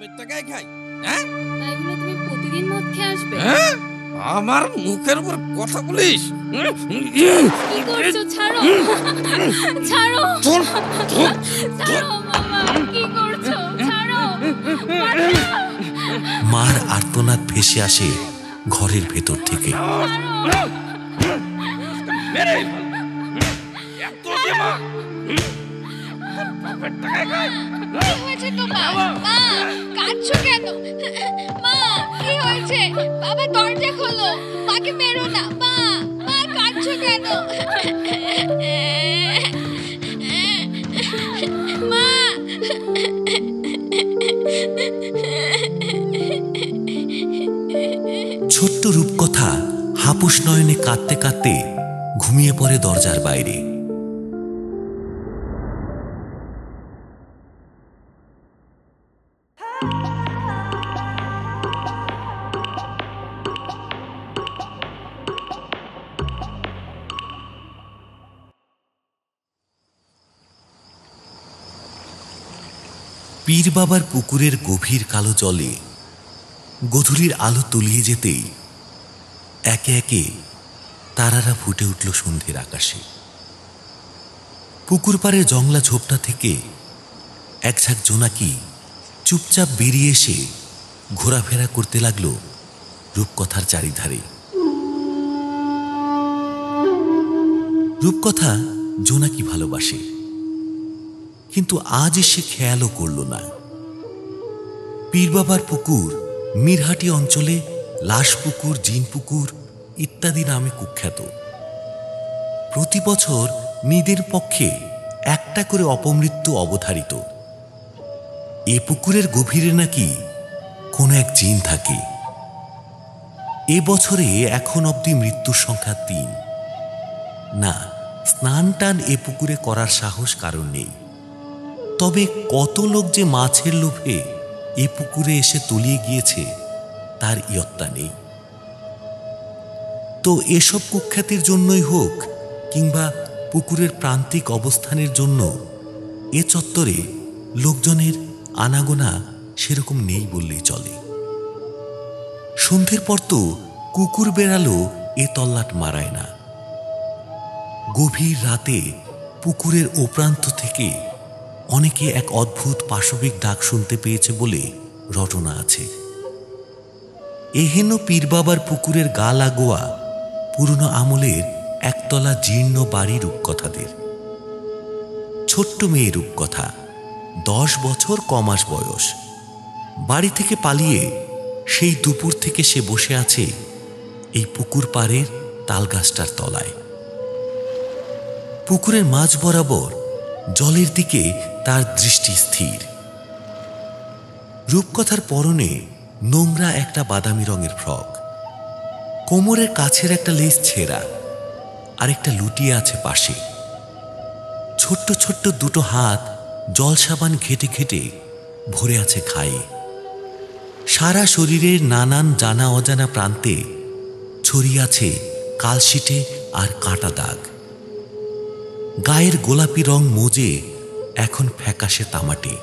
বাপের টাকায় খাই? হ্যাঁ, তাই বলে তুমি প্রতিদিন মদ খেয়ে আসবে? আমার মুখের উপর কথা বলিস? কি করছো? ছাড়ো, ছাড়ো, ছাড়ো মামা, কি করছো? ছাড়ো। মার আর্তনাদ ভেসে আসে ঘরের ভেতর থেকে। কি হয়েছে তোমার? মা, কাঁদছো কেন? মা, কি হয়েছে? বাবা দরজা খোলো, মাকে মেরো না। মা, মা কাঁদছো কেন? মা। ছোট্ট রূপকথা হাপুস নয়নে কাঁদতে কাঁদতে ঘুমিয়ে পড়ে দরজার বাইরে। পীর বাবার পুকুরের গভীর কালো জলে গোধূলির আলো তলিয়ে যেতেই একে একে তারারা ফুটে উঠল সন্ধ্যের আকাশে। পুকুর পাড়ের জংলা ঝোপটা থেকে এক ঝাঁক জোনাকি চুপচাপ বেরিয়ে এসে ঘোরাফেরা করতে লাগলো রূপকথার চারিধারে। রূপকথা জোনাকি ভালোবাসে, কিন্তু আজ সে খেয়ালও করল না। পীর বাবার পুকুর মিরহাটি অঞ্চলে লাশ পুকুর, জিন পুকুর ইত্যাদি নামে কুখ্যাত। প্রতি বছর নিদের পক্ষে একটা করে অপমৃত্যু অবধারিত। এ পুকুরের গভীরে নাকি কোনো এক জিন থাকে। এ বছরে এখন অবধি মৃত্যুর সংখ্যা ৩। না, স্নান টান এ পুকুরে করার সাহস কারণ নেই। তবে কত লোক যে মাছের লোভে এ পুকুরে এসে তলিয়ে গিয়েছে তার ইয়ত্তা নেই। তো এসব কুখ্যাতির জন্যই হোক কিংবা পুকুরের প্রান্তিক অবস্থানের জন্য এ চত্বরে লোকজনের আনাগোনা সেরকম নেই বললেই চলে। সন্ধ্যের পর তো কুকুর বেড়ালো এ তল্লাট মারায় না। গভীর রাতে পুকুরের ও প্রান্ত থেকে অনেকে এক অদ্ভুত পাশবিক ডাক শুনতে পেয়েছে বলে রটনা আছে। এহেন পীর বাবার পুকুরের গা লাগোয়া পুরনো আমলের একতলা জীর্ণ বাড়ি রূপকথাদের। ছোট্ট মেয়ে রূপকথা, 10 বছর কমাস বয়স। বাড়ি থেকে পালিয়ে সেই দুপুর থেকে সে বসে আছে এই পুকুর পাড়ের তালগাছটার তলায়। পুকুরের মাঝ বরাবর জলের দিকে তার দৃষ্টি স্থির। রূপকথার পরনে নোংরা একটা বাদামি রঙের ফ্রক, কোমরের কাছের একটা লেস ছেঁড়া, আর একটা লুটিয়ে আছে পাশে। ছোট্ট ছোট্ট দুটো হাত জল সাবান ঘেটে ঘেটে ভরে আছে ঘায়ে। সারা শরীরের নানান জানা অজানা প্রান্তে ছড়িয়ে আছে কালশিটে আর কাঁটা দাগ। গায়ের গোলাপি রং মজে এখন ফ্যাকাশে তামাটে।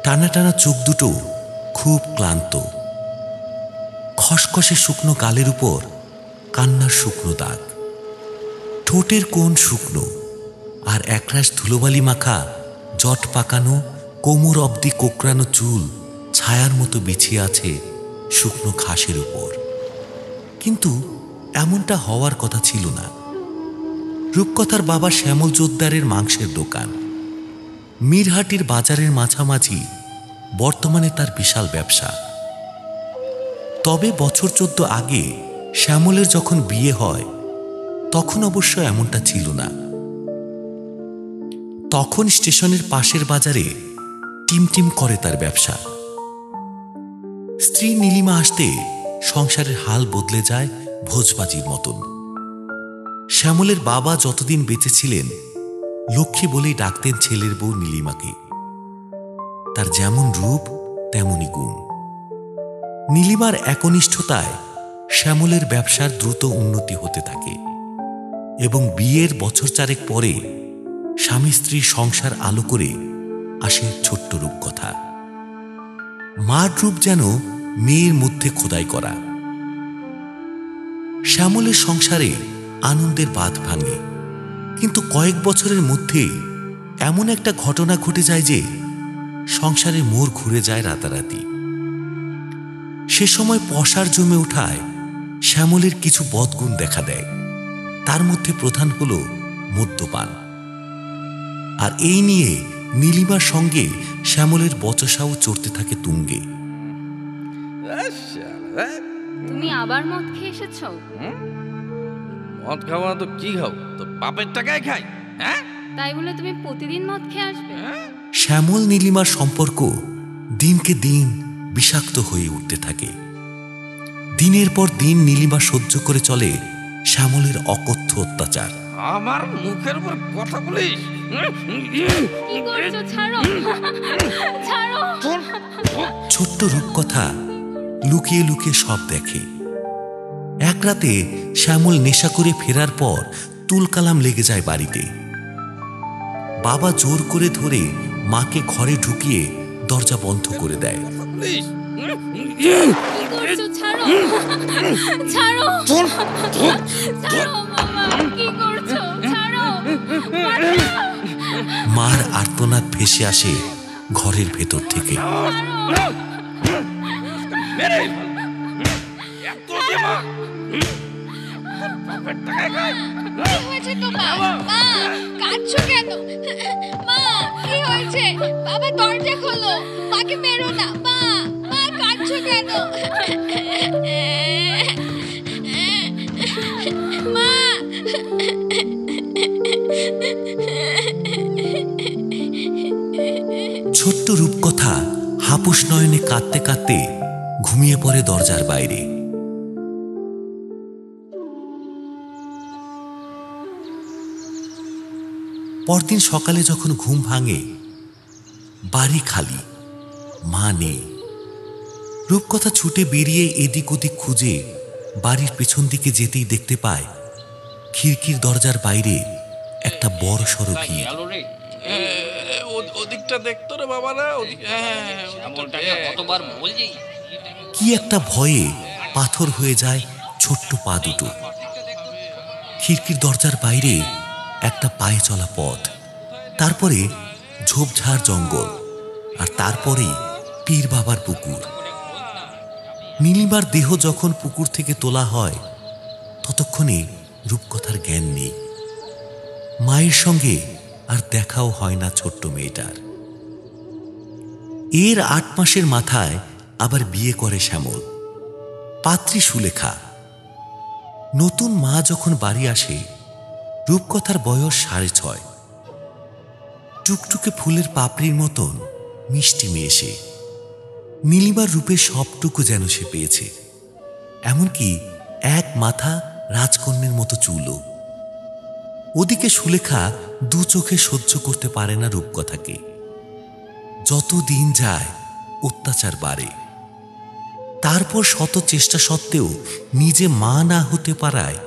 টানা টানা চোখ দুটো খুব ক্লান্ত। খসখসে শুকনো গালের উপর কান্নার শুকনো দাগ। ঠোঁটের কোণ শুকনো, আর একরাশ ধুলোবালি মাখা জট পাকানো কোমর অবধি কোকড়ানো চুল ছায়ার মতো বিছিয়ে আছে শুকনো ঘাসের উপর। কিন্তু এমনটা হওয়ার কথা ছিল না। রূপকথার বাবা শ্যামল জোদ্দারের মাংসের দোকান। মিরহাটির বাজারের মাঝামাঝি বর্তমানে তার বিশাল ব্যবসা। তবে বছর 14 আগে শ্যামলের যখন বিয়ে হয় তখন অবশ্য এমনটা ছিল না। তখন স্টেশনের পাশের বাজারে টিমটিম করে তার ব্যবসা। স্ত্রী নীলিমা আসতে সংসারের হাল বদলে যায় ভোজবাজির মতন। শ্যামলের বাবা যতদিন বেঁচে ছিলেন লক্ষ্মী বলেই ডাকতেন ছেলের বউ নীলিমাকে। তার যেমন রূপ তেমনই গুণ। নীলিমার একনিষ্ঠতায় শ্যামলের ব্যবসার দ্রুত উন্নতি হতে থাকে এবং বিয়ের বছর 4 পরে স্বামী স্ত্রীর সংসার আলো করে আসে ছোট্ট রূপকথা। মার রূপ যেন মেয়ের মধ্যে খোদাই করা। শ্যামলের সংসারে আনন্দের বাঁধ ভাঙে, কিন্তু কয়েক বছরের মধ্যে এমন একটা ঘটনা ঘটে যায় যে সংসারের মোড় ঘুরে যায় রাতারাতি। সে সময় পসার জমে ওঠায় শ্যামলের কিছু বদগুণ দেখা দেয়। তার মধ্যে প্রধান হল মদ্যপান। আর এই নিয়ে নীলিমার সঙ্গে শ্যামলের বচসাও চড়তে থাকে তুঙ্গে। তুমি আবার মদ খেয়ে এসেছো? মদ খাবো না তো কি খাও? তো বাপের টাকায় খাই। হ্যাঁ, তাই বলে তুমি প্রতিদিন মদ খেয়ে আসবে? শ্যামল নীলিমার সম্পর্ক দিনকে দিন বিষাক্ত হয়ে উঠতে থাকে। দিনের পর দিন নীলিমা সহ্য করে চলে শ্যামলের অকথ্য অত্যাচার। আমার মুখের উপর কথা বলিস? কি করছো? ছাড়ো, ছাড়ো। ছোট্ট রূপকথা লুকিয়ে লুকিয়ে সব দেখে। এক রাতে শ্যামল নেশা করে ফেরার পর তুলকালাম লেগে যায় বাড়িতে। বাবা জোর করে ধরে মাকে ঘরে ঢুকিয়ে দরজা বন্ধ করে দেয়। কথা বলিস? কি করছো? ছাড়ো, ছাড়ো, ছাড়ো মামা, কি করছো? ছাড়ো। মার আর্তনাদ ভেসে আসে ঘরের ভেতর থেকে। মেরে এত দেমা বাপের টাকায় খাই। কি হয়েছে তোমার? মা, কাঁদছো কেন? মা, কি হয়েছে? বাবা দরজা খোলো, মাকে মেরো না। মা, মা কাঁদছো কেন? মা। ছোট্ট রূপকথা হাপুস নয়নে কাঁদতে কাঁদতে ঘুমিয়ে পড়ে দরজার বাইরে। পরদিন সকালে যখন ঘুম ভাঙে, বাড়ি খালি, মা নেই। রূপকথা ছুটে বেরিয়ে এদিক ওদিক খুঁজে বাড়ির পেছন দিকে যেতেই দেখতে পায় খিড়কির দরজার বাইরে একটা বড় সড়ো ভিড়। ওদিকটা দেখতো রে বাবারা। কতবার বলছি, কি একটা ভয়ে পাথর হয়ে যায় ছোট্ট পা দুটো। খিড়কির দরজার বাইরে একটা পায়ে চলা পথ, তারপরে ঝোপঝাড় জঙ্গল, আর তারপরে পীর বাবার পুকুর। নীলিমার দেহ যখন পুকুর থেকে তোলা হয় ততক্ষণে রূপকথার জ্ঞান নেই। মায়ের সঙ্গে আর দেখাও হয় না ছোট্ট মেয়েটার। এর 8 মাসের মাথায় আবার বিয়ে করে শ্যামল। পাত্রী সুলেখা। নতুন মা যখন বাড়ি আসে, রূপকথার বয়স 6.5। টুকটুকে ফুলের পাপড়ির মতন মিষ্টি মেয়ে সে। নীলিমার রূপে সবটুকু যেন সে পেয়েছে, এমনকি এক মাথা রাজকন্যের মতো চুলও। ওদিকে সুলেখা 2 চোখে সহ্য করতে পারে না রূপকথাকে। যত দিন যায় অত্যাচার বাড়ে। তারপর শত চেষ্টা সত্ত্বেও নিজে মা না হতে পারায়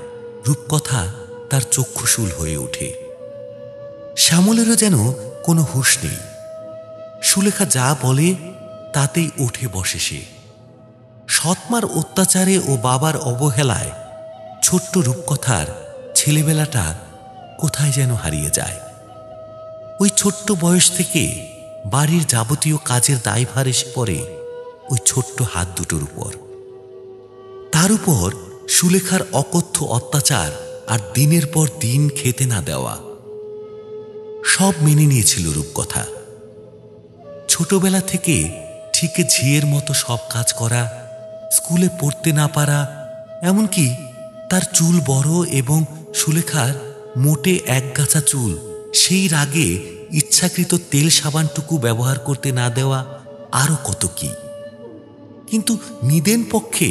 রূপকথা তার চক্ষুশূল হয়ে ওঠে। শ্যামলেরও যেন কোনো হুঁশ নেই। সুলেখা যা বলে তাতেই উঠে বসে সে। সৎমার অত্যাচারে ও বাবার অবহেলায় ছোট্ট রূপকথার ছেলেবেলাটা কোথায় যেন হারিয়ে যায়। ওই ছোট্ট বয়স থেকে বাড়ির যাবতীয় কাজের দায়ভার এসে পড়ে ওই ছোট্ট হাত দুটোর উপর। তার উপর সুলেখার অকথ্য অত্যাচার আর দিনের পর দিন খেতে না দেওয়া। সব মেনে নিয়েছিল রূপকথা। ছোটবেলা থেকে ঠিক ঝিয়ের মতো সব কাজ করা, স্কুলে পড়তে না পারা, এমনকি তার চুল বড় এবং সুলেখার মোটে একগাছা চুল, সেই রাগে ইচ্ছাকৃত তেল সাবানটুকু ব্যবহার করতে না দেওয়া, আরো কত কি। কিন্তু নিদেন পক্ষে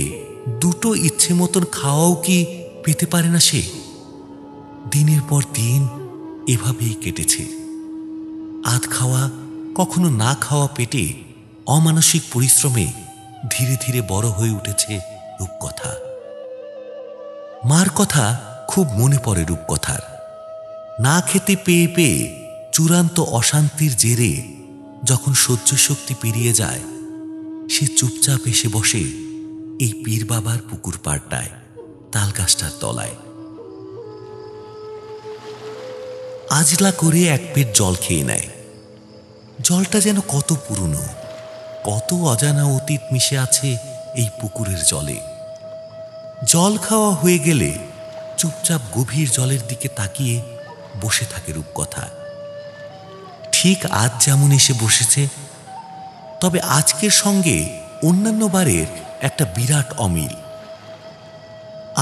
দুটো ইচ্ছে মতন খাওয়াও কি পেতে পারে না সে? দিনের পর দিন এভাবেই কেটেছে। আধ খাওয়া, কখনো না খাওয়া পেটে অমানসিক পরিশ্রমে ধীরে ধীরে বড় হয়ে উঠেছে রূপকথা। মার কথা খুব মনে পড়ে রূপকথার। না খেতে পেয়ে পেয়ে চূড়ান্ত অশান্তির জেরে যখন সহ্য শক্তি পেরিয়ে যায়, সে চুপচাপ এসে বসে এই পীর বাবার পুকুর পাড়টায় তালগাছটার তলায়। আজলা করে এক পেট জল খেয়ে নেয়। জলটা যেন কত পুরনো, কত অজানা অতীত মিশে আছে এই পুকুরের জলে। জল খাওয়া হয়ে গেলে চুপচাপ গভীর জলের দিকে তাকিয়ে বসে থাকে রূপকথা। ঠিক আজ যেমন এসে বসেছে, তবে আজকের সঙ্গে অন্যান্য বারের একটা বিরাট অমিল।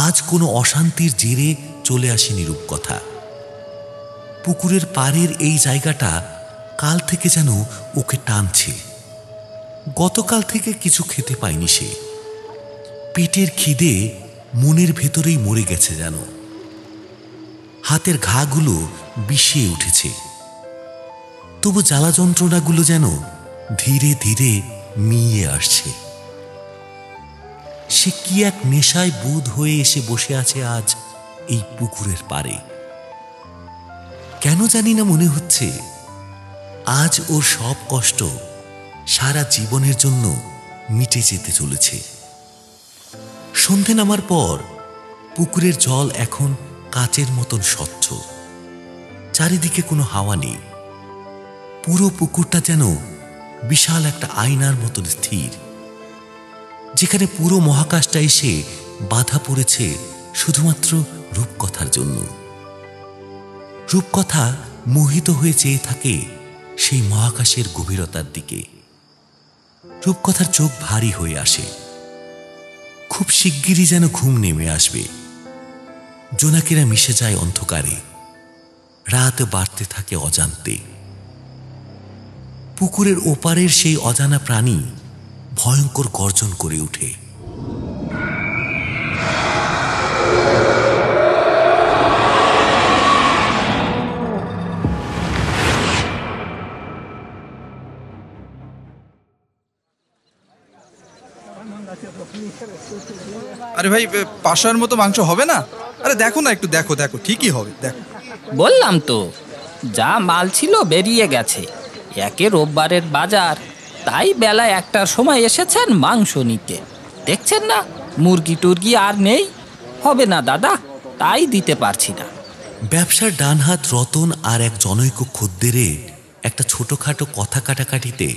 আজ কোনো অশান্তির জেরে চলে আসেনি রূপকথা। পুকুরের পাড়ের এই জায়গাটা কাল থেকে যেন ওকে টানছে। গতকাল থেকে কিছু খেতে পায়নি সে। পেটের খিদে মনের ভেতরেই মরে গেছে যেন। হাতের ঘাগুলো বিষিয়ে উঠেছে, তবু জ্বালা যন্ত্রণাগুলো যেন ধীরে ধীরে মিইয়ে আসছে। সে কি এক নেশায় বুঁদ হয়ে এসে বসে আছে আজ এই পুকুরের পাড়ে। কেন জানি না মনে হচ্ছে আজ ওর সব কষ্ট সারা জীবনের জন্য মিটে যেতে চলেছে। সন্ধে নামার পর পুকুরের জল এখন কাচের মতন স্বচ্ছ। চারিদিকে কোনো হাওয়া নেই। পুরো পুকুরটা যেন বিশাল একটা আয়নার মতন স্থির, যেখানে পুরো মহাকাশটা এসে বাধা পড়েছে শুধুমাত্র রূপকথার জন্য। রূপকথা মোহিত হয়ে চেয়ে থাকে সেই মহাকাশের গভীরতার দিকে। রূপকথার চোখ ভারী হয়ে আসে। খুব শিগগিরই যেন ঘুম নেমে আসবে। জোনাকিরা মিশে যায় অন্ধকারে। রাত বাড়তে থাকে অজান্তে। পুকুরের ওপারের সেই অজানা প্রাণী ভয়ঙ্কর গর্জন করে ওঠে। আরে ভাই, পাশার মতো মাংস হবে না? আরে দেখো না, একটু দেখো দেখো, ঠিকই হবে, দেখো। বললাম তো, যা মাল ছিল বেরিয়ে গেছে। একে রোববারের বাজার, তাই বেলা 1টার সময় এসেছেন মাংস নিতে। দেখছেন না মুরগি টুরগি আর নেই। হবে না দাদা, তাই দিতে পারছি না। ব্যবসার ডান হাত রতন আর এক জনৈক খদ্দেরে একটা ছোটখাটো কথা কাটাকাটিতে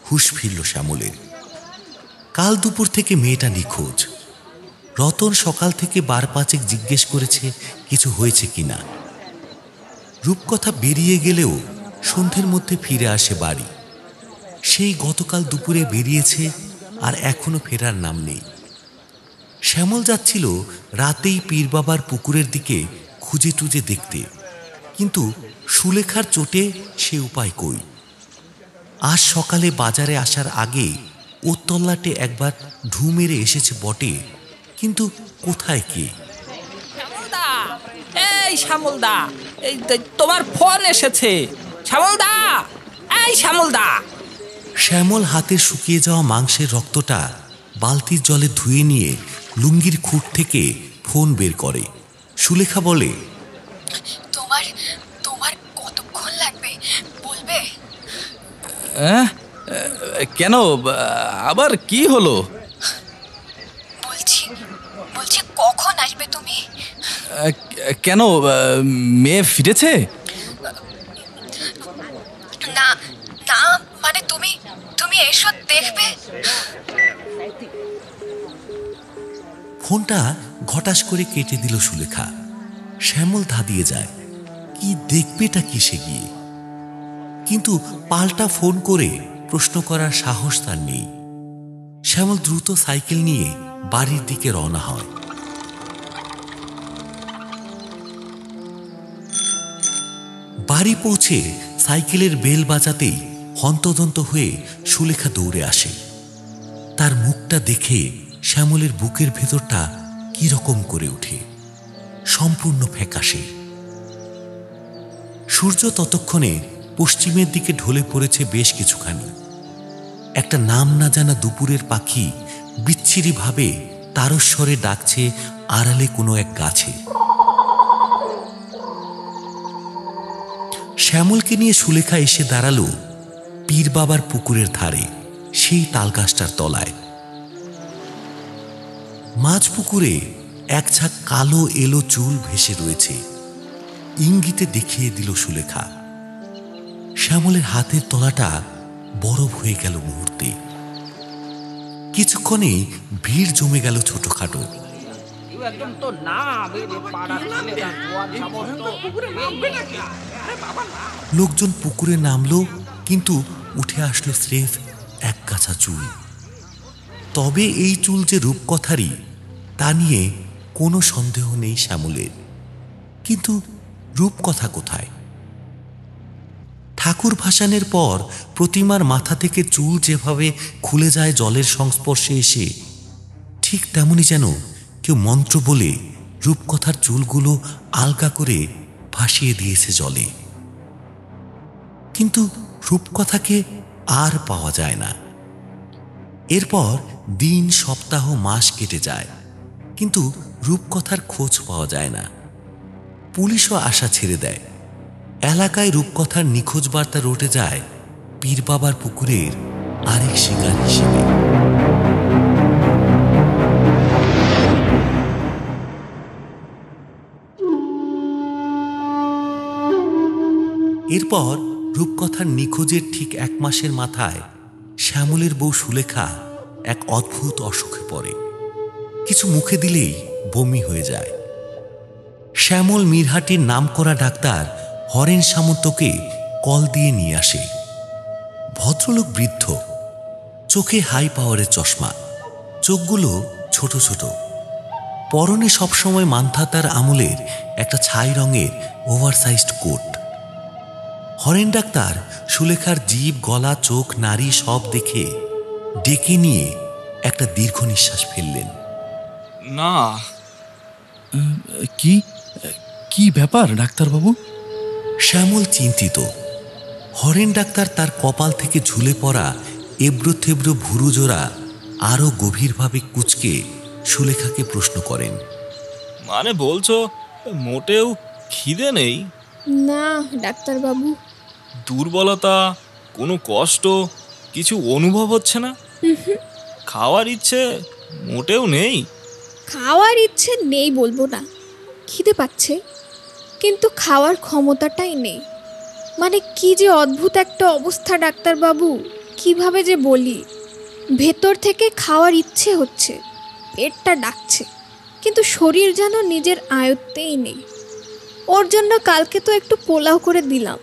হুঁশ ফিরল শ্যামলের। কাল দুপুর থেকে মেয়েটা নিখোঁজ। রতন সকাল থেকে 12-5 জিজ্ঞেস করেছে কিছু হয়েছে কিনা। রূপকথা বেরিয়ে গেলেও সন্ধ্যের মধ্যে ফিরে আসে বাড়ি। সেই গতকাল দুপুরে বেরিয়েছে আর এখনো ফেরার নাম নেই। শ্যামল যাচ্ছিল রাতেই পীর বাবার পুকুরের দিকে খুঁজে টুজে দেখতে, কিন্তু সুলেখার চোটে সে উপায় কই। আজ সকালে বাজারে আসার আগে ওতল্লাটে একবার ঢু মেরে এসেছে বটে, কিন্তু কোথায় কে? শ্যামলদা, এই শ্যামলদা, এই তোমার ফোন এসেছে। শ্যামলদা, এই শ্যামলদা। শ্যামল হাতে শুকিয়ে যাওয়া মাংসের রক্তটা বালতির জলে ধুয়ে নিয়ে লুঙ্গির খুঁট থেকে ফোন বের করে। সুলেখা বলে, তোমার তোমার কতক্ষণ লাগবে বলবে? কেন, আবার কি হলো? বলছি কখন আসবে তুমি? কেন, মেয়ে ফিরেছে? না না, মানে তুমি এসো, দেখবে। ফোনটা ঘটাস করে কেটে দিল সুলেখা। শ্যামল ধাঁধিয়ে যায়, কি দেখবেটা কিসে গিয়ে। কিন্তু পাল্টা ফোন করে প্রশ্ন করার সাহস তার নেই। শ্যামল দ্রুত সাইকেল নিয়ে বাড়ির দিকে রওনা হয়। বাড়ি পৌঁছে সাইকেলের বেল বাজাতেই হন্তদন্ত হয়ে সুলেখা দৌড়ে আসে। তার মুখটা দেখে শ্যামলের বুকের ভেতরটা কি রকম করে ওঠে, সম্পূর্ণ ফ্যাকাশে। সূর্য ততক্ষণে পশ্চিমের দিকে ঢলে পড়েছে বেশ কিছুখানি। একটা নাম না জানা দুপুরের পাখি বিচ্ছিরিভাবে তারস্বরে ডাকছে আড়ালে কোনো এক গাছে। শ্যামলকে নিয়ে সুলেখা এসে দাঁড়ালো পীর বাবার পুকুরের ধারে, সেই তালগাছটার তলায়। মাঝ পুকুরে এক ঝাঁক কালো এলো চুল ভেসে রয়েছে। ইঙ্গিতে দেখিয়ে দিল সুলেখা। শ্যামলের হাতের তলাটা বরফ হয়ে গেল মুহূর্তে। কিছুক্ষণে ভিড় জমে গেল ছোটখাটো। লোকজন পুকুরে নামলো, কিন্তু উঠে আসলো স্রেফ এক গাছা চুল। তবে এই চুল যে রূপকথারই তা নিয়ে কোনো সন্দেহ নেই শ্যামলের। কিন্তু রূপকথা কোথায়? ঠাকুর ভাসানের পর প্রতিমার মাথা থেকে চুল যেভাবে খুলে যায় জলের সংস্পর্শে এসে, ঠিক তেমনি যেন কেউ মন্ত্র বলে রূপকথার চুলগুলো আলগা করে ভাসিয়ে দিয়েছে জলে। কিন্তু রূপকথাকে আর পাওয়া যায় না। এরপর দিন, সপ্তাহ, মাস কেটে যায়, কিন্তু রূপকথার খোঁজ পাওয়া যায় না। পুলিশও আশা ছেড়ে দেয়। এলাকায় রূপকথার নিখোঁজ বার্তা রটে যায় পীর বাবার পুকুরের আরেক শিকার হিসেবে। এরপর রূপকথার নিখোঁজের ঠিক 1 মাসের মাথায় শ্যামলের বউ সুলেখা এক অদ্ভুত অসুখে পড়ে। কিছু মুখে দিলেই বমি হয়ে যায়। শ্যামল মিরহাটির নামকরা ডাক্তার হরেন সামন্তকে কল দিয়ে নিয়ে আসে। ভদ্রলোক বৃদ্ধ, চোখে হাই পাওয়ারের চশমা, চোখগুলো ছোট ছোট, পরনে সবসময় মান্ধাতার আমলের একটা ছাই রঙের ওভারসাইজড কোট। হরেন ডাক্তার সুলেখার জিভ, গলা, চোখ, নাড়ি সব দেখে ডেকে নিয়ে একটা দীর্ঘ নিঃশ্বাস ফেললেন। না, কি কি ব্যাপার ডাক্তারবাবু? শ্যামল চিন্তিত। হরেন ডাক্তার তার কপাল থেকে ঝুলে পড়া এবড়ো থেবড়ো ভুরু জোড়া আরো গভীরভাবে কুঁচকে সুলেখাকে প্রশ্ন করেন। মানে বলছো মোটেও খিদে নেই? না ডাক্তারবাবু। দুর্বলতা, কোনো কষ্ট কিছু অনুভব হচ্ছে না? খাওয়ার ইচ্ছে মোটেও নেই? খাওয়ার ইচ্ছে নেই বলবো না, খিদে পাচ্ছে, কিন্তু খাওয়ার ক্ষমতাটাই নেই। মানে কি যে অদ্ভুত একটা অবস্থা ডাক্তারবাবু, কিভাবে যে বলি। ভেতর থেকে খাওয়ার ইচ্ছে হচ্ছে, পেটটা ডাকছে, কিন্তু শরীর যেন নিজের আয়ত্তেই নেই। ওর জন্য কালকে তো একটু পোলাও করে দিলাম।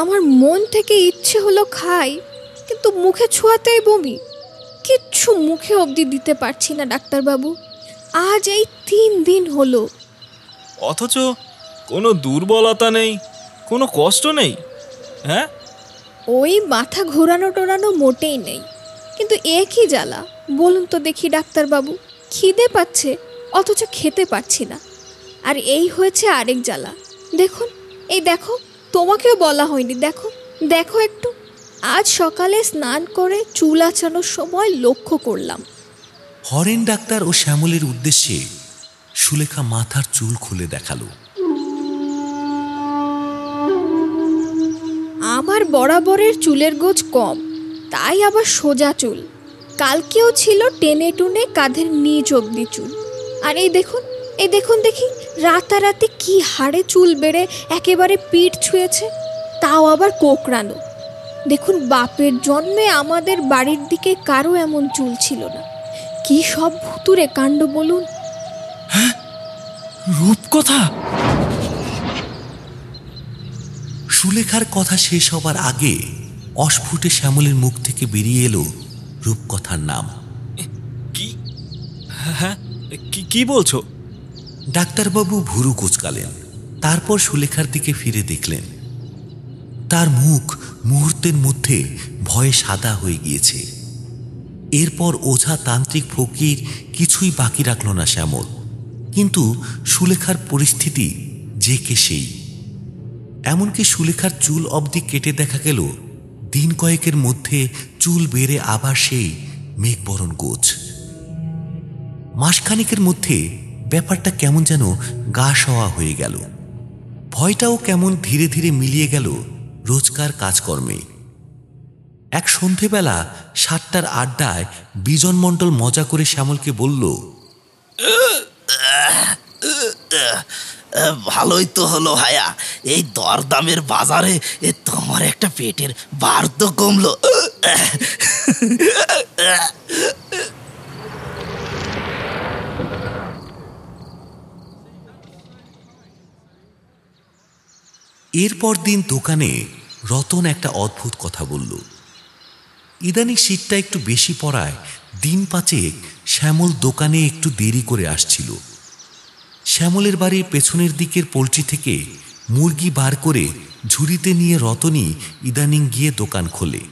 আমার মন থেকে ইচ্ছে হলো খাই, কিন্তু মুখে ছোঁয়াতেই বমি। কিচ্ছু মুখে অবধি দিতে পারছি না ডাক্তারবাবু, আজ এই 3 দিন হলো। অথচ কোনো দুর্বলতা নেই, কোনো কষ্ট নেই? হ্যাঁ, ওই মাথা ঘোরানো টোরানো মোটেই নেই, কিন্তু এ কি জ্বালা বলুন তো দেখি ডাক্তারবাবু। খিদে পাচ্ছে অথচ খেতে পারছি না। আর এই হয়েছে আরেক জ্বালা। দেখুন, এই দেখো, তোমাকেও বলা হয়নি, দেখো দেখো একটু। আজ সকালে স্নান করে চুল আঁচানোর সময় লক্ষ্য করলাম। হরেন ডাক্তার ও শ্যামলের উদ্দেশ্যে সুলেখা মাথার চুল খুলে দেখালো। আমার বরাবরের চুলের গোছ কম, তাই আবার সোজা চুল। কালকেও ছিল টেনে টুনে কাঁধের নিচ অবধি চুল। আর এই দেখুন, এই দেখুন দেখি, রাতারাতি কি হাড়ে চুল বেড়ে একেবারে পিঠ ছুঁয়েছে, তাও আবার কোকড়ানো। দেখুন, বাপের জন্মে আমাদের বাড়ির দিকে কারো এমন চুল ছিল না। কি সব ভুতুরে কাণ্ড বলুন। হ্যাঁ, রূপকথা। সুলেখার কথা শেষ হবার আগে অস্ফুটে শ্যামলের মুখ থেকে বেরিয়ে এলো রূপকথার নাম। কি? হ্যাঁ, কি বলছো? ডাক্তারবাবু ভুরু কুঁচকালেন, তারপর সুলেখার দিকে ফিরে দেখলেন তার মুখ মুহূর্তের মধ্যে ভয়ে সাদা হয়ে গিয়েছে। এরপর ওঝা, তান্ত্রিক, ফকির কিছুই বাকি রাখল না শ্যামল। কিন্তু সুলেখার পরিস্থিতি যে কে সেই। এমনকি সুলেখার চুল অবধি কেটে দেখা গেল 1 দিন কয়েকের মধ্যে চুল বেড়ে আবার সেই মেঘবরণ গোছ। মাসখানিকের মধ্যে ব্যাপারটা কেমন যেন গা সওয়া হয়ে গেল। ভয়টাও কেমন ধীরে ধীরে মিলিয়ে গেল রোজকার কাজকর্মে। এক সন্ধেবেলা 7টার আড্ডায় বিজন মণ্ডল মজা করে শ্যামলকে বলল, ভালোই তো হলো ভাইয়া, এই দরদামের বাজারে তোমার একটা পেটের ভার তো কমলো। এরপর দিন দোকানে রতন একটা অদ্ভুত কথা বলল। ইদানিং শীতটা একটু বেশি পড়ায় দিন 5 শ্যামল দোকানে একটু দেরি করে আসছিল। শ্যামলের বাড়ির পেছনের দিকের পোল্ট্রি থেকে মুরগি বার করে ঝুড়িতে নিয়ে রতনই ইদানিং গিয়ে দোকান খোলে।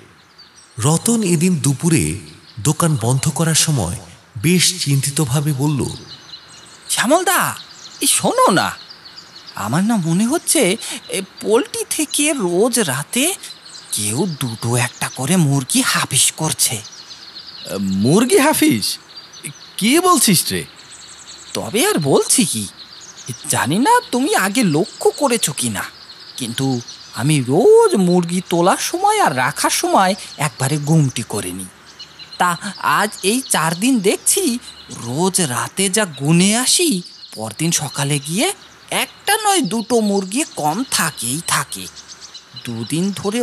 রতন এদিন দুপুরে দোকান বন্ধ করার সময় বেশ চিন্তিতভাবে বলল, শ্যামলদা, এই শোনো না, আমার না মনে হচ্ছে পোল্ট্রি থেকে রোজ রাতে কেউ 2-1টা করে মুরগি হাফিস করছে। মুরগি হাফিস? কি বলছিস রে? তবে আর বলছি কি, জানি না তুমি আগে লক্ষ্য করেছো কি না, কিন্তু আমি রোজ মুরগি তোলার সময় আর রাখার সময় একবারে গুমটি করে নিই। তা আজ এই 4 দিন দেখছি রোজ রাতে যা গুনে আসি, পরদিন সকালে গিয়ে 1টা নয় 2টো মুরগি কম থাকেই থাকে। 2 দিন ধরে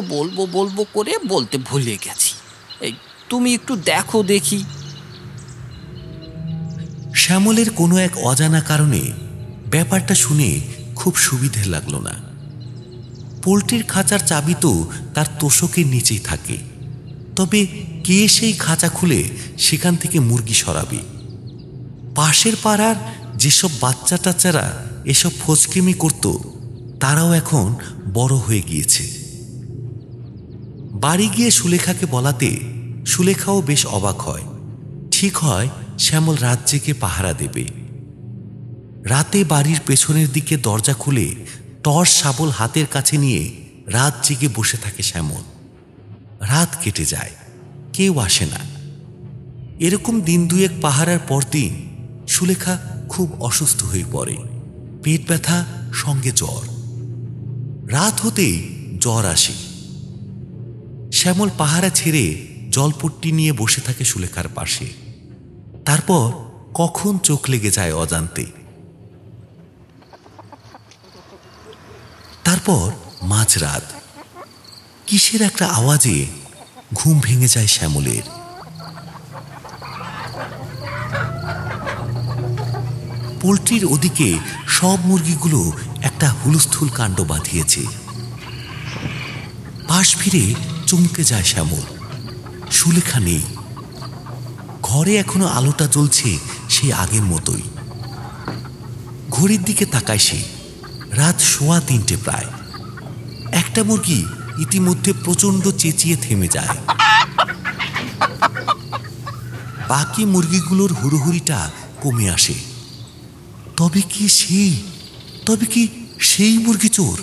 বলবো করে বলতে ভুলে গেছি। এই তুমি একটু দেখো দেখি। শ্যামলের কোনো এক অজানা কারণে ব্যাপারটা শুনে খুব সুবিধে লাগলো না। পোল্ট্রির খাঁচার চাবি তো তার তোষকের নিচেই থাকে, তবে কে সেই খাঁচা খুলে সেখান থেকে মুরগি সরাবে? পাশের পাড়ার যেসব বাচ্চা টাচ্চারা এসব ফচকেমি করত, তারাও এখন বড় হয়ে গিয়েছে। বাড়ি গিয়ে সুলেখাকে বলাতে সুলেখাও বেশ অবাক হয়। ঠিক হয় শ্যামল রাত জেগে পাহারা দেবে। রাতে বাড়ির পেছনের দিকে দরজা খুলে টর্চ শাবল হাতের কাছে নিয়ে রাত জেগে বসে থাকে শ্যামল। রাত কেটে যায়, কেউ আসে না। এরকম দিন 2-1 পাহারার পরদিন সুলেখা খুব অসুস্থ হয়ে পড়ে। পেট ব্যথা, সঙ্গে জ্বর। রাত হতেই জ্বর আসে। শ্যামল পাহারা ছেড়ে জলপট্টি নিয়ে বসে থাকে সুলেখার পাশে। তারপর কখন চোখ লেগে যায় অজান্তে। তারপর মাঝরাত কিসের একটা আওয়াজে ঘুম ভেঙে যায় শ্যামলের। পোল্ট্রির ওদিকে সব মুরগিগুলো একটা হুলস্থুল কাণ্ড বাঁধিয়েছে। পাশ ফিরে চমকে যায় শ্যামল। সুলেখা নেই। ঘরে এখনো আলোটা জ্বলছে সেই আগের মতোই। ঘড়ির দিকে তাকায় সে। রাত 3:15 প্রায়। একটা মুরগি ইতিমধ্যে প্রচণ্ড চেঁচিয়ে থেমে যায়। বাকি মুরগিগুলোর হুড়োহুড়িটা কমে আসে। তবে কি সেই মুরগি চোর?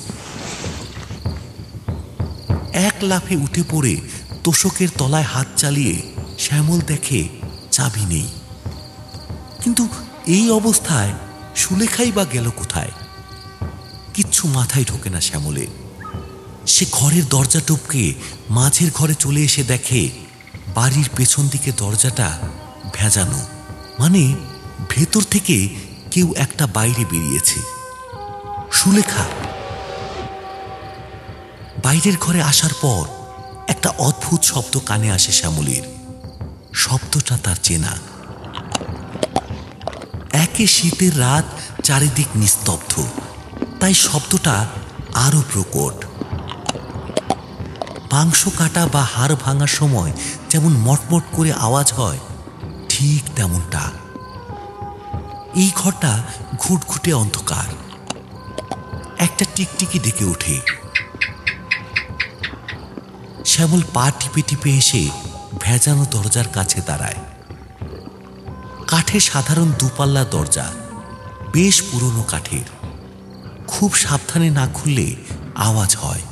এক লাফে উঠে পড়ে তোষকের তলায় হাত চালিয়ে শ্যামল দেখে চাবি নেই। কিন্তু এই অবস্থায় সুলেখাই বা গেল কোথায়? কিচ্ছু মাথায় ঢোকে না শ্যামলের। সে ঘরের দরজা টপকে মাঝের ঘরে চলে এসে দেখে বাড়ির পেছন দিকে দরজাটা ভেজানো, মানে ভেতর থেকে কেউ একটা বাইরে বেরিয়েছে। সুলেখা। বাইরের ঘরে আসার পর একটা অদ্ভুত শব্দ কানে আসে শ্যামলের। শব্দটা তার চেনা। একে শীতের রাত, চারিদিক নিস্তব্ধ, তাই শব্দটা আরো প্রকট। মাংস কাটা বা হাড় ভাঙার সময় যেমন মটমট করে আওয়াজ হয়, ঠিক তেমনটা। এই ঘরটা ঘুটঘুটে অন্ধকার। একটা টিকটিকি ডেকে ওঠে। শ্যামল পা টিপে টিপে এসে ভেজানো দরজার কাছে দাঁড়ায়। কাঠের সাধারণ 2 পাল্লা দরজা, বেশ পুরনো কাঠের। খুব সাবধানে না খুললে আওয়াজ হয়।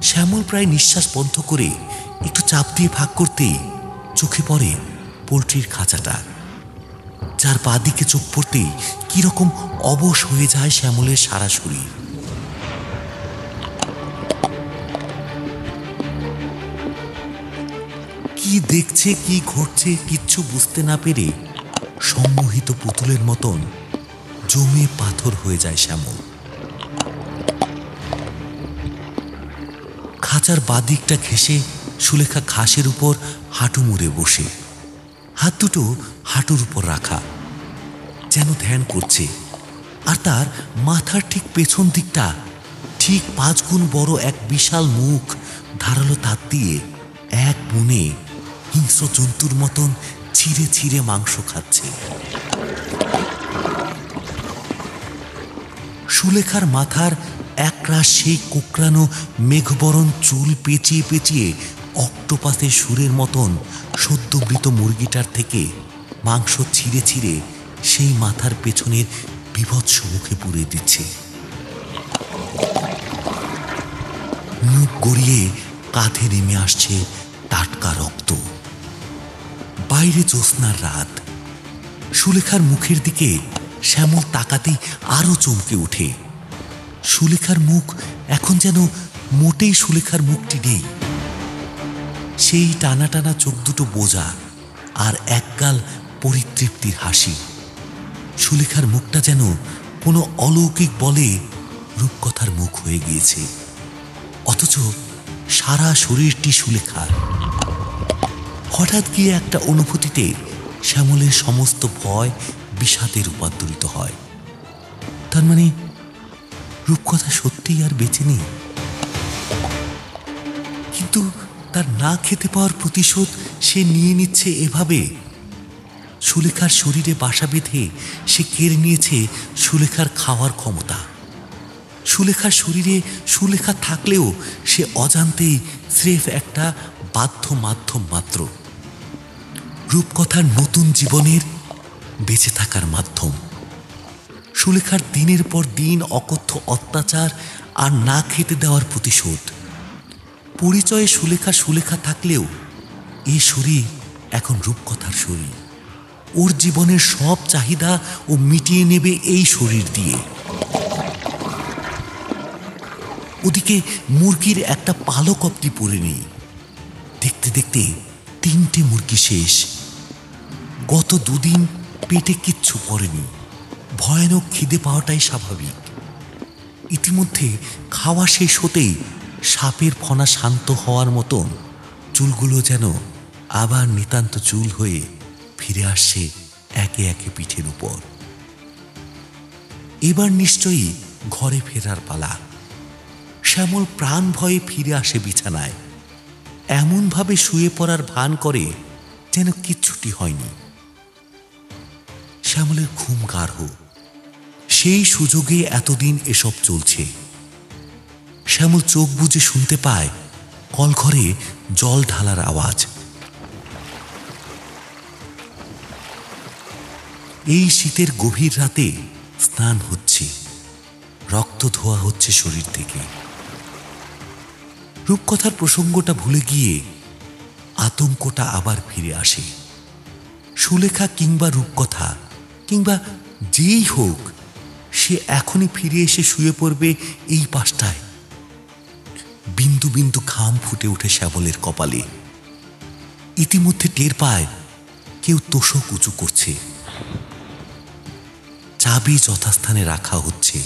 শ্যামল প্রায় নিঃশ্বাস বন্ধ করে একটু চাপ দিয়ে ফাঁক করতেই চোখে পড়ে পোল্ট্রির খাঁচাটা, যার পা দিকে চোখ পড়তেই কিরকম অবশ হয়ে যায় শ্যামলের সারা শরীর। কি দেখছে কি ঘটছে কিচ্ছু বুঝতে না পেরে সম্মোহিত পুতুলের মতন জমে পাথর হয়ে যায় শ্যামল। খাঁচার বাদিকটা ঘেঁষে সুলেখা ঘাসের উপর হাঁটু মুড়ে বসে, হাত দুটো হাঁটুর উপর রাখা, যেন ধ্যান করছে। আর তার মাথার ঠিক পেছন দিকটা ঠিক 5 গুণ বড় এক বিশাল মুখ ধারালো তার দিয়ে এক মনে হিংস্র জন্তুর মতন ছিঁড়ে ছিঁড়ে মাংস খাচ্ছে। সুলেখার মাথার একরাশ সেই কোকড়ানো মেঘবরণ চুল পেঁচিয়ে পেঁচিয়ে অক্টোপাসের সুরের মতন সদ্যমৃত মুরগিটার থেকে মাংস ছিঁড়ে ছিঁড়ে সেই মাথার পেছনের বিভৎস মুখে পুড়ে দিচ্ছে। মুখ গড়িয়ে কাঁধে নেমে আসছে টাটকা রক্ত। বাইরে জ্যোৎস্নার রাত। সুলেখার মুখের দিকে শ্যামল তাকাতেই আরো চমকে ওঠে। সুলেখার মুখ এখন যেন মোটেই সুলেখার মুখটি নেই। সেই টানা টানা চোখ দুটো বোঝা আর একগাল পরিতৃপ্তির হাসি। সুলেখার মুখটা যেন কোনো অলৌকিক বলে রূপকথার মুখ হয়ে গিয়েছে, অথচ সারা শরীরটি সুলেখার। হঠাৎ গিয়ে একটা অনুভূতিতে শ্যামলের সমস্ত ভয় বিষাদে রূপান্তরিত হয়। তার মানে রূপকথা সত্যিই আর বেঁচে নেই। কিন্তু তার না খেতে পাওয়ার প্রতিশোধ সে নিয়ে নিচ্ছে এভাবে। সুলেখার শরীরে বাসা বেঁধে সে কেড়ে নিয়েছে সুলেখার খাওয়ার ক্ষমতা। সুলেখার শরীরে সুলেখা থাকলেও সে অজান্তেই স্রেফ একটা বাধ্য মাধ্যম মাত্র, রূপকথার নতুন জীবনের বেঁচে থাকার মাধ্যম। সুলেখার দিনের পর দিন অকথ্য অত্যাচার আর না খেতে দেওয়ার প্রতিশোধ। পরিচয়ে সুলেখা সুলেখা থাকলেও এই শরীর এখন রূপকথার শরীর। ওর জীবনের সব চাহিদা ও মিটিয়ে নেবে এই শরীর দিয়ে। ওদিকে মুরগির একটা পালক অব্দি পড়ে নেই। দেখতে দেখতে 3টে মুরগি শেষ। গত 2 দিন পেটে কিচ্ছু পড়েনি। ভয়ানক খিদে পাওয়াটাই স্বাভাবিক। ইতিমধ্যে খাওয়া শেষ হতেই সাপের ফনা শান্ত হওয়ার মতন চুলগুলো যেন আবার নিতান্ত চুল হয়ে ফিরে আসছে একে একে পিঠের উপর। এবার নিশ্চয়ই ঘরে ফেরার পালা। শ্যামল প্রাণ ভয়ে ফিরে আসে বিছানায়। এমনভাবে শুয়ে পড়ার ভান করে যেন কিচ্ছুটি হয়নি। শ্যামলের ঘুম গাঢ়। সেই সুযোগে এতদিন এসব চলছে। শ্যামল চোখ বুজে শুনতে পায় কলঘরে জল ঢালার আওয়াজ। এই শীতের গভীর রাতে স্নান হচ্ছে, রক্ত ধোয়া হচ্ছে শরীর থেকে। রূপকথার প্রসঙ্গটা ভুলে গিয়ে আতঙ্কটা আবার ফিরে আসে। সুলেখা কিংবা রূপকথা কিংবা যেই হোক, সে এখনই ফিরে এসে শুয়ে পড়বে এই পাশটায়। বিন্দু বিন্দু ঘাম ফুটে ওঠে শ্যামলের কপালে। ইতিমধ্যে টের পায় কেউ তোষক উঁচু করছে। চাবি যথাস্থানে রাখা হচ্ছে।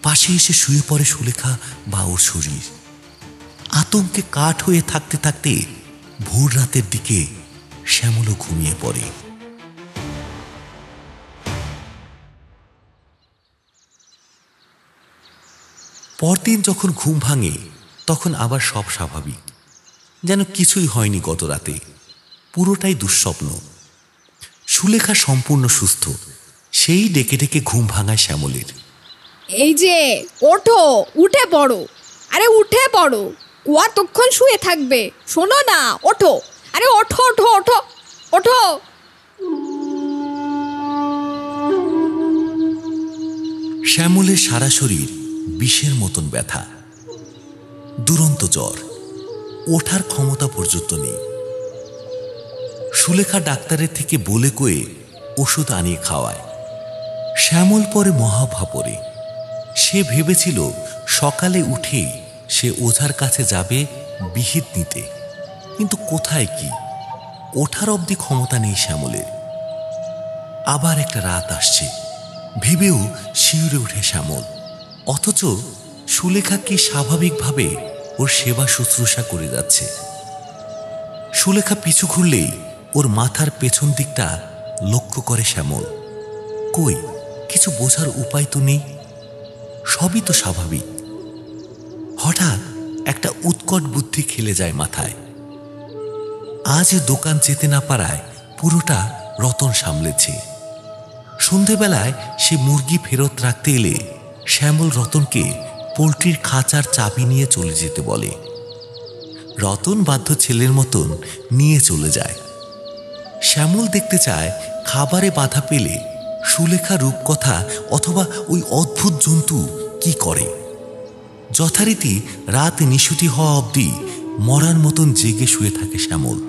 পাশে এসে শুয়ে পড়ে সুলেখা বা ওর শরীর। আতঙ্কে কাঠ হয়ে থাকতে থাকতে ভোর রাতের দিকে শ্যামলও ঘুমিয়ে পড়ে। পরদিন যখন ঘুম ভাঙে তখন আবার সব স্বাভাবিক, যেন কিছুই হয়নি গত রাতে। পুরোটাই দুঃস্বপ্ন। সুলেখা সম্পূর্ণ সুস্থ। সেই ডেকে ডেকে ঘুম ভাঙায় শ্যামলের। এই যে ওঠো, উঠে পড়ো, আরে উঠে পড়ো, ও আর তখন শুয়ে থাকবে? শোনো না, ওঠো, আরে ওঠো ওঠো ওঠো ওঠো। শ্যামলের সারা শরীর বিষের মতন ব্যথা, দুরন্ত জ্বর, ওঠার ক্ষমতা পর্যন্ত নেই। সুলেখা ডাক্তারের থেকে বলে কয়ে ওষুধ আনিয়ে খাওয়ায়। শ্যামল পরে মহাভাপরে। সে ভেবেছিল সকালে উঠেই সে ওঝার কাছে যাবে বিহিত নিতে, কিন্তু কোথায় কি, ওঠার অবধি ক্ষমতা নেই শ্যামলের। আবার একটা রাত আসছে ভেবেও শিউরে ওঠে শ্যামল। অথচ সুলেখা কি স্বাভাবিকভাবে ওর সেবা শুশ্রূষা করে যাচ্ছে। সুলেখা পিছু ঘুরলেই ওর মাথার পেছন দিকটা লক্ষ্য করে শ্যামল। কই, কিছু বোঝার উপায় তো নেই, সবই তো স্বাভাবিক। হঠাৎ একটা উৎকট বুদ্ধি খেলে যায় মাথায়। আজ দোকান যেতে না পারায় পুরোটা রতন সামলেছে। সন্ধেবেলায় সে মুরগি ফেরত রাখতে এলে শ্যামল রতনকে পোল্ট্রির খাঁচার চাবি নিয়ে চলে যেতে বলে। রতন বাধ্য ছেলের মতন নিয়ে চলে যায়। শ্যামল দেখতে চায় খাবারে বাধা পেলে সুলেখা রূপকথা অথবা ওই অদ্ভুত জন্তু কি করে। যথারীতি রাত নিশুতি হওয়া অবধি মরার মতন জেগে শুয়ে থাকে শ্যামল।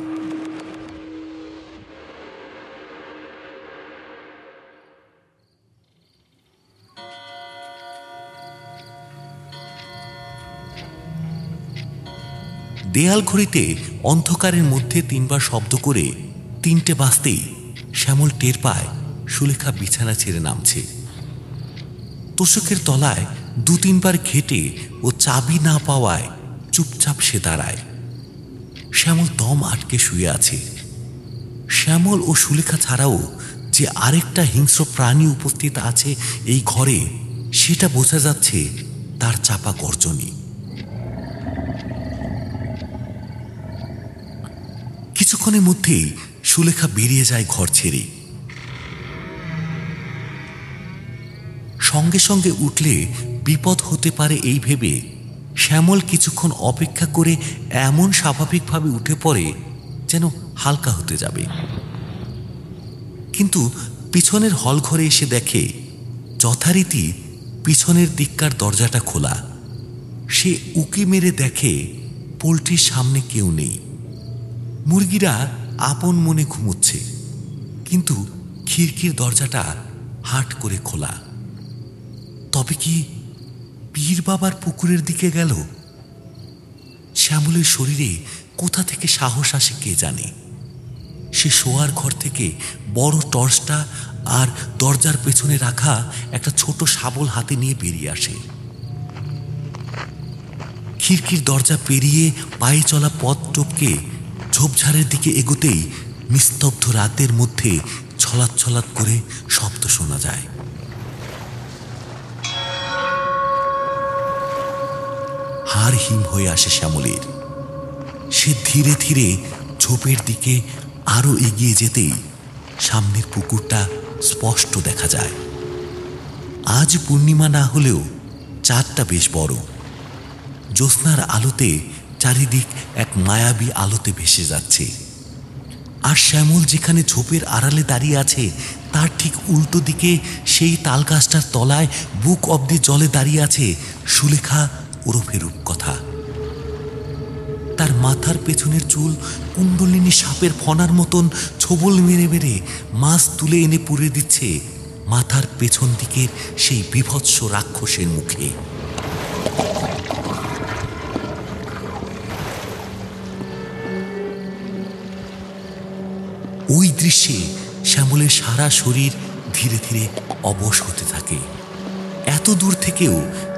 দেয়াল ঘড়িতে অন্ধকারের মধ্যে 3 বার শব্দ করে 3টে বাজতেই শ্যামল টের পায় সুলেখা বিছানা ছেড়ে নামছে। তোষকের তলায় 2-3 বার ঘেটে ও চাবি না পাওয়ায় চুপচাপ সে দাঁড়ায়। শ্যামল দম আটকে শুয়ে আছে। শ্যামল ও সুলেখা ছাড়াও যে আরেকটা হিংস্র প্রাণী উপস্থিত আছে এই ঘরে, সেটা বোঝা যাচ্ছে তার চাপা গর্জনী। কিছুক্ষণের মধ্যেই সুলেখা বেরিয়ে যায় ঘর ছেড়ে। সঙ্গে সঙ্গে উঠলে বিপদ হতে পারে এই ভেবে শ্যামল কিছুক্ষণ অপেক্ষা করে এমন স্বাভাবিকভাবে উঠে পড়ে যেন হালকা হতে যাবে। কিন্তু পিছনের হল ঘরে এসে দেখে যথারীতি পিছনের দিককার দরজাটা খোলা। সে উকি মেরে দেখে পোল্ট্রির সামনে কেউ নেই। মুরগিরা আপন মনে ঘুমোচ্ছে, কিন্তু খিড়কির দরজাটা হাট করে খোলা। তবে কি পীর বাবার পুকুরের দিকে গেল? শ্যামলের শরীরে কোথা থেকে সাহস আসে কে জানে। সে শোয়ার ঘর থেকে বড় টর্চটা আর দরজার পেছনে রাখা একটা ছোট শাবল হাতে নিয়ে বেরিয়ে আসে। খিড়কির দরজা পেরিয়ে পায়ে চলা পথ টপকে ঝোপঝাড়ের দিকে এগোতেই নিস্তব্ধ রাতের মধ্যে ছলাৎ ছলাৎ করে শব্দ শোনা যায়। হাড় হিম হয়ে আসে শ্যামলের। সে ধীরে ধীরে ঝোপের দিকে আরো এগিয়ে যেতেই সামনের পুকুরটা স্পষ্ট দেখা যায়। আজ পূর্ণিমা না হলেও চাঁদটা বেশ বড়। জ্যোৎস্নার আলোতে চারিদিক এক মায়াবী আলোতে ভেসে যাচ্ছে। আর শ্যামল যেখানে ঝোপের আড়ালে দাঁড়িয়ে আছে তার ঠিক উল্টো দিকে সেই তালগাছটার তলায় বুক অব্দি জলে দাঁড়িয়ে আছে সুলেখা ওরফে রূপকথা। তার মাথার পেছনের চুল কুণ্ডলিনী সাপের ফনার মতন ছোবল মেরে মেরে মাছ তুলে এনে পুড়ে দিচ্ছে মাথার পেছন দিকের সেই বীভৎস রাক্ষসের মুখে। ওই দৃশ্যে শ্যামলের সারা শরীর ধীরে ধীরে অবশ হতে থাকে। এত দূর থেকেও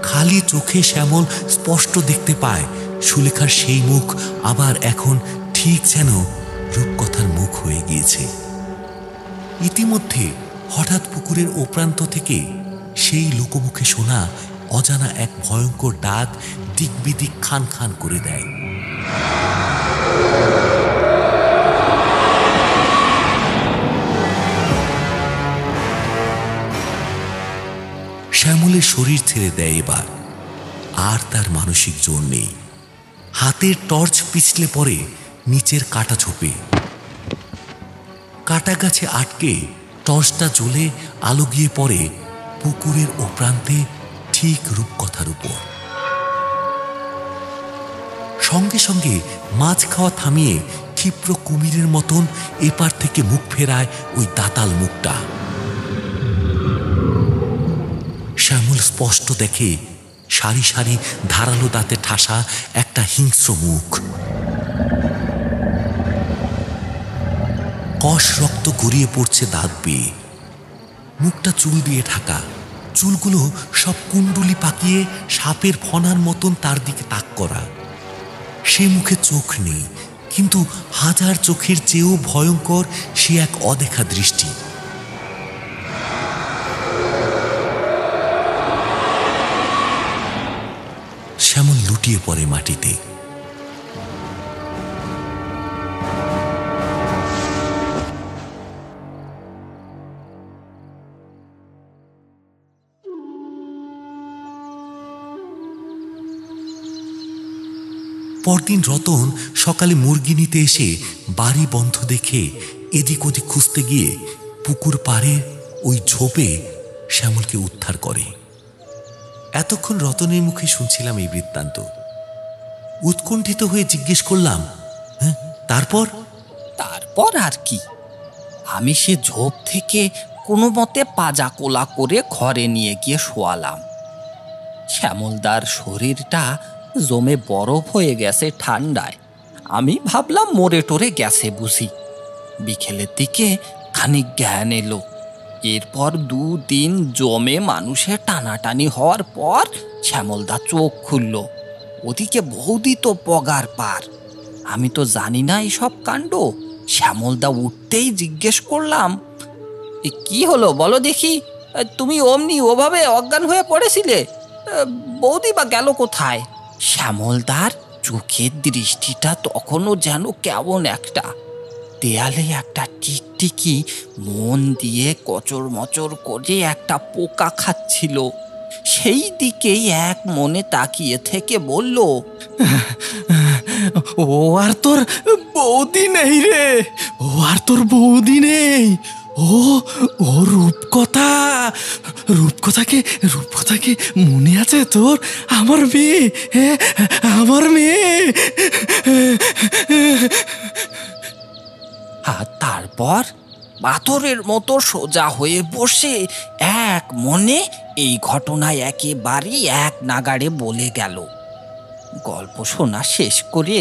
খালি চোখে শ্যামল স্পষ্ট দেখতে পায় সুলেখার সেই মুখ আবার এখন ঠিক যেন রূপকথার মুখ হয়ে গিয়েছে। ইতিমধ্যে হঠাৎ পুকুরের ও প্রান্ত থেকে সেই লোকমুখে শোনা অজানা এক ভয়ঙ্কর ডাক দিক বিদিক খান খান করে দেয়। শ্যামলের শরীর ছেড়ে দেয় এবার, আর তার মানসিক জোর নেই। হাতের টর্চ পিছলে পড়ে নিচের কাটা ঝোপে। কাটা গাছে আটকে টর্চটা জ্বলে আলো গিয়ে পড়ে পুকুরের ও প্রান্তে ঠিক রূপকথার উপর। সঙ্গে সঙ্গে মাছ খাওয়া থামিয়ে ক্ষিপ্র কুমিরের মতন এপার থেকে মুখ ফেরায় ওই দাতাল মুখটা। শ্যামল স্পষ্ট দেখে সারি সারি ধারালো দাঁতে ঠাসা একটা হিংস্র মুখ। কষ রক্ত গড়িয়ে পড়ছে দাঁত বেয়ে। মুখটা চুল দিয়ে ঢাকা, চুলগুলো সব কুণ্ডুলি পাকিয়ে সাপের ফনার মতন তার দিকে তাক করা। সে মুখে চোখ নেই, কিন্তু হাজার চোখের চেয়েও ভয়ঙ্কর সে এক অদেখা দৃষ্টি। শ্যামল লুটিয়ে পড়ে মাটিতে। পরদিন রতন সকালে মুরগি নিতে এসে বাড়ি বন্ধ দেখে এদিক ওদিক খুঁজতে গিয়ে পুকুর পাড়ে ওই ঝোপে শ্যামলকে উদ্ধার করে। এতক্ষণ রতনের মুখে শুনছিলাম এই বৃত্তান্ত। উৎকণ্ঠিত হয়ে জিজ্ঞেস করলাম, হ্যাঁ তারপর? তারপর আর কি, আমি সে ঝোপ থেকে কোনো মতে পাজা কোলা করে ঘরে নিয়ে গিয়ে শোয়ালাম। শ্যামলদার শরীরটা জমে বরফ হয়ে গেছে ঠান্ডায়। আমি ভাবলাম মরে টরে গেছে বুঝি। বিকেলের দিকে খানিক জ্ঞান এলো। এরপর 2 দিন জমে মানুষের টানাটানি হওয়ার পর শ্যামলদা চোখ খুলল। ওদিকে বৌদি তো পগার পার। আমি তো জানি না এইসব কাণ্ড। শ্যামলদা উঠতেই জিজ্ঞেস করলাম, কি হলো বলো দেখি, তুমি অমনি ওভাবে অজ্ঞান হয়ে পড়েছিলে? বৌদি বা গেল কোথায়? শ্যামলদার চোখের দৃষ্টিটা তখনও যেন কেমন একটা। দেয়ালে একটা টিকটিকি মন দিয়ে কচর মচর করে একটা পোকা খাচ্ছিল। সেই দিকেই এক মনে তাকিয়ে থেকে বলল, ও আর তোর বৌদি নেই রে, ও আর তোর বৌদি নেই। ও রূপকথাকে মনে আছে তোর? আমার মেয়ে, আমার মেয়ে। আর তারপর পাথরের মতো সোজা হয়ে বসে এক মনে এই ঘটনায় একেবারে এক নাগাড়ে বলে গেল। গল্প শোনা শেষ করে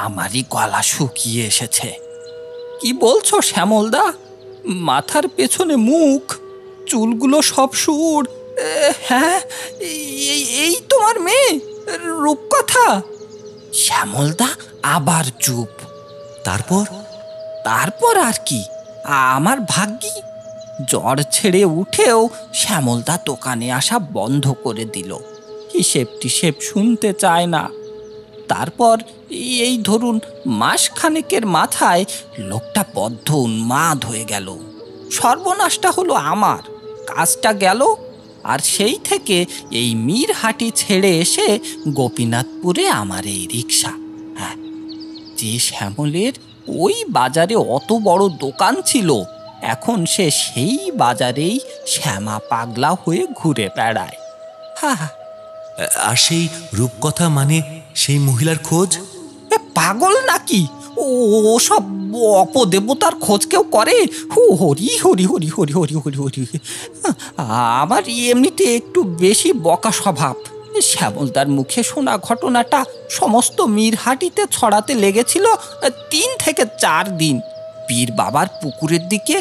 আমারই গলা শুকিয়ে এসেছে। কি বলছো শ্যামলদা? মাথার পেছনে মুখ, চুলগুলো সব সুর। হ্যাঁ, এই তোমার মেয়ে রূপকথা? শ্যামলদা আবার চুপ। তারপর আর কি, আমার ভাগ্যি। জ্বর ছেড়ে উঠেও শ্যামলদা দোকানে আসা বন্ধ করে দিল। হিসেব টিসেব শুনতে চায় না। তারপর এই ধরুন মাসখানেকের মাথায় লোকটা বদ্ধ উন্মাদ হয়ে গেল। সর্বনাশটা হলো আমার, কাজটা গেল। আর সেই থেকে এই মিরহাটি ছেড়ে এসে গোপীনাথপুরে আমার এই রিক্সা। হ্যাঁ, যে শ্যামলের ওই বাজারে অত বড় দোকান ছিল, এখন সে সেই বাজারেই শ্যামা পাগলা হয়ে ঘুরে বেড়ায়। হ্যাঁ, আর সেই রূপকথা মানে সেই মহিলার খোঁজ? পাগল নাকি? ও সব অপদেবতার খোঁজ কেউ করে? হরি হরি হরি হরি হরি হরি হরি। আমার এমনিতে একটু বেশি বকা স্বভাব। শ্যামলদার মুখে শোনা ঘটনাটা সমস্ত মিরহাটিতে ছড়াতে লেগেছিল 3 থেকে 4 দিন। পীর বাবার পুকুরের দিকে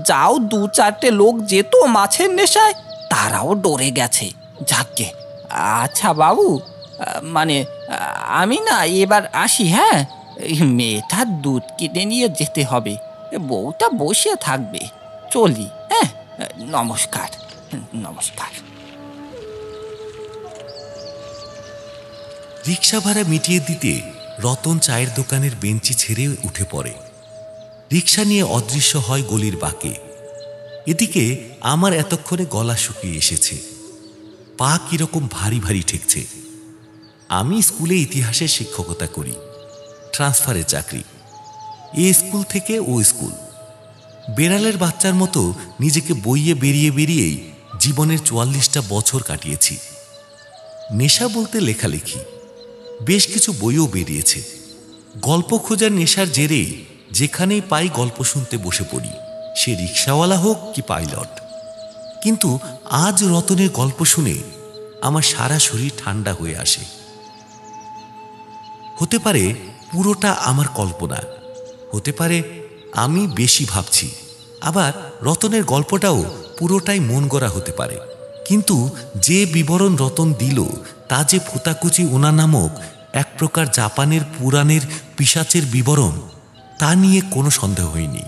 যাও 2-4টে লোক যেত মাছের নেশায়, তারাও ডরে গেছে। যাকে, আচ্ছা বাবু, মানে আমি না এবার আসি। হ্যাঁ, মেয়েটার দুধ কিনে নিয়ে যেতে হবে, বউটা বসে থাকবে। চলি। হ্যাঁ, নমস্কার। নমস্কার। রিক্সা ভাড়া মিটিয়ে দিতে রতন চায়ের দোকানের বেঞ্চি ছেড়ে উঠে পড়ে। রিক্সা নিয়ে অদৃশ্য হয় গলির বাঁকে। এদিকে আমার এতক্ষণে গলা শুকিয়ে এসেছে, পা কিরকম ভারী ভারী ঠেকছে। আমি স্কুলে ইতিহাসের শিক্ষকতা করি, ট্রান্সফারের চাকরি। এ স্কুল থেকে ও স্কুল। বেড়ালের বাচ্চার মতো নিজেকে বইয়ে বেরিয়েই জীবনের 44টা বছর কাটিয়েছি। নেশা বলতে লেখালেখি, বেশ কিছু বইও বেরিয়েছে। গল্প খোঁজার নেশার জেরে যেখানেই পাই গল্প শুনতে বসে পড়ি, সে রিক্সাওয়ালা হোক কি পাইলট। কিন্তু আজ রতনের গল্প শুনে আমার সারা শরীর ঠান্ডা হয়ে আসে। হতে পারে পুরোটা আমার কল্পনা, হতে পারে আমি বেশি ভাবছি, আবার রতনের গল্পটাও পুরোটাই মন গড়া হতে পারে। কিন্তু যে বিবরণ রতন দিল তা যে ফুতাকুচি ওনা নামক এক প্রকার জাপানের পুরাণের পিশাচের বিবরণ, তা নিয়ে কোনো সন্দেহ হয়নি।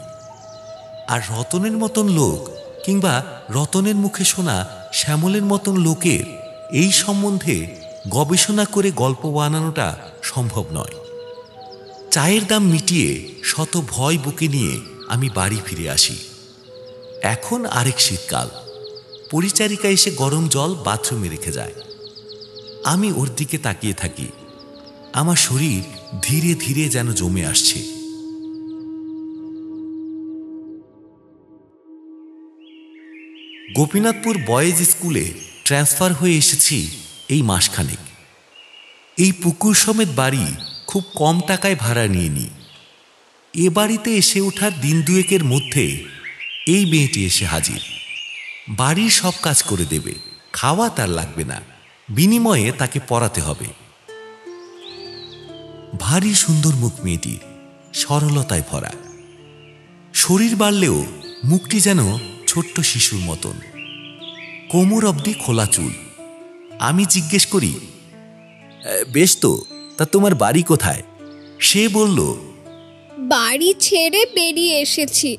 আর রতনের মতন লোক কিংবা রতনের মুখে শোনা শ্যামলের মতন লোকের এই সম্বন্ধে গবেষণা করে গল্প বানানোটা সম্ভব নয়। চায়ের দাম মিটিয়ে শত ভয় বুকে নিয়ে আমি বাড়ি ফিরে আসি। এখন আরেক শীতকাল। পরিচারিকা এসে গরম জল বাথরুমে রেখে যায়। আমি ওর দিকে তাকিয়ে থাকি। আমার শরীর ধীরে ধীরে যেন জমে আসছে। গোপীনাথপুর বয়েজ স্কুলে ট্রান্সফার হয়ে এসেছি এই মাসখানেক। এই পুকুর সমেত বাড়ি খুব কম টাকায় ভাড়া নিয়ে নিই। এ বাড়িতে এসে ওঠার দিন দুয়েকের মধ্যে এই মেয়েটি এসে হাজির। বাড়ির সব কাজ করে দেবে, খাওয়া তার লাগবে না, বিনিময়ে তাকে পড়াতে হবে। ভারী সুন্দর মুখ মেয়েটির, সরলতায় ভরা। শরীর বাড়লেও মুখটি যেন ছোট্ট শিশুর মতন, কোমর অবধি খোলা চুল। আমি জিজ্ঞেস করি, বেশ তো, তা তোমার বাড়ি কোথায়? সে বলল, বাড়ি ছেড়ে বেরিয়ে এসেছি।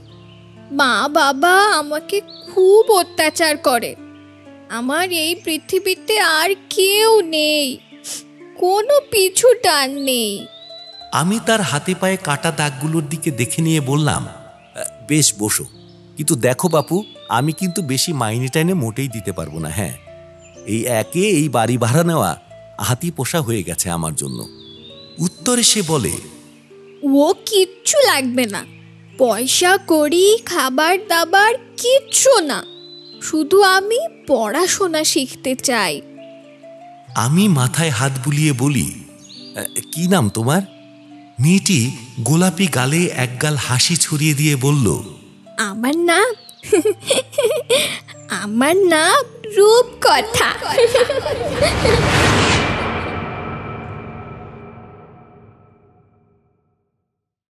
মা বাবা আমাকে খুব অত্যাচার করে। আমার এই পৃথিবীতে আর কেউ নেই, কোনো পিছু টান নেই। আমি তার হাতে পায়ে কাটা দাগগুলোর দিকে দেখে নিয়ে বললাম, বেশ বসো, কিন্তু দেখো বাপু, আমি কিন্তু বেশি মাইনে টাইনে মোটেই দিতে পারবো না। হ্যাঁ, এই একে এই বাড়ি ভাড়া নেওয়া হাতি পোষা হয়ে গেছে আমার জন্য। উত্তরে সে বলে, ও কিচ্ছু লাগবে না, পয়সা করি, খাবার দাবার কিচ্ছু না, শুধু আমি পড়াশোনা শিখতে চাই। আমি মাথায় হাত বুলিয়ে বলি, কি নাম তোমার? মেয়েটি গোলাপি গালে একগাল হাসি ছড়িয়ে দিয়ে বলল, আমার নাম আমার নাম রূপকথা।